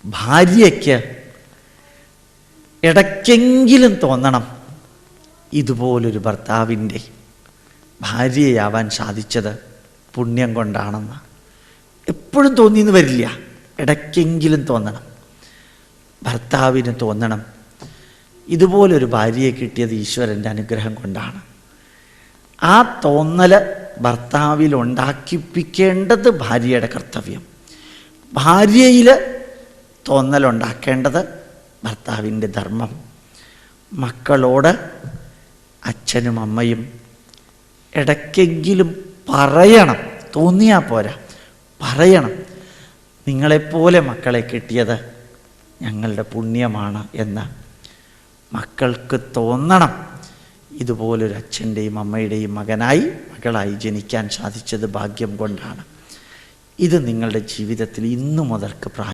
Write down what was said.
ഭാര്യയ്ക്ക് ഇടയ്ക്കെങ്കിലും തോന്നണം, ഇതുപോലൊരു ഭർത്താവിൻ്റെ ഭാര്യയാവാൻ സാധിച്ചത് പുണ്യം കൊണ്ടാണെന്ന്. എപ്പോഴും തോന്നിയെന്ന് വരില്ല, ഇടയ്ക്കെങ്കിലും തോന്നണം. ഭർത്താവിന് തോന്നണം, ഇതുപോലൊരു ഭാര്യയെ കിട്ടിയത് ഈശ്വരൻ്റെ അനുഗ്രഹം കൊണ്ടാണ്. ആ തോന്നൽ ഭർത്താവിൽ ഉണ്ടാക്കിപ്പിക്കേണ്ടത് ഭാര്യയുടെ കർത്തവ്യം. ഭാര്യയിൽ തോന്നലുണ്ടാക്കേണ്ടത് ഭർത്താവിൻ്റെ ധർമ്മം. മക്കളോട് അച്ഛനും അമ്മയും ഇടയ്ക്കെങ്കിലും പറയണം, തോന്നിയാൽ പോരാ, പറയണം, നിങ്ങളെപ്പോലെ മക്കളെ കിട്ടിയത് ഞങ്ങളുടെ പുണ്യമാണ് എന്ന് മക്കൾക്ക് തോന്നണം. ഇതുപോലൊരു അച്ഛൻ്റെയും അമ്മയുടെയും മകളായി ജനിക്കാൻ സാധിച്ചത് ഭാഗ്യം കൊണ്ടാണ്. ഇത് നിങ്ങളുടെ ജീവിതത്തിൽ ഇന്നു മുതൽക്ക്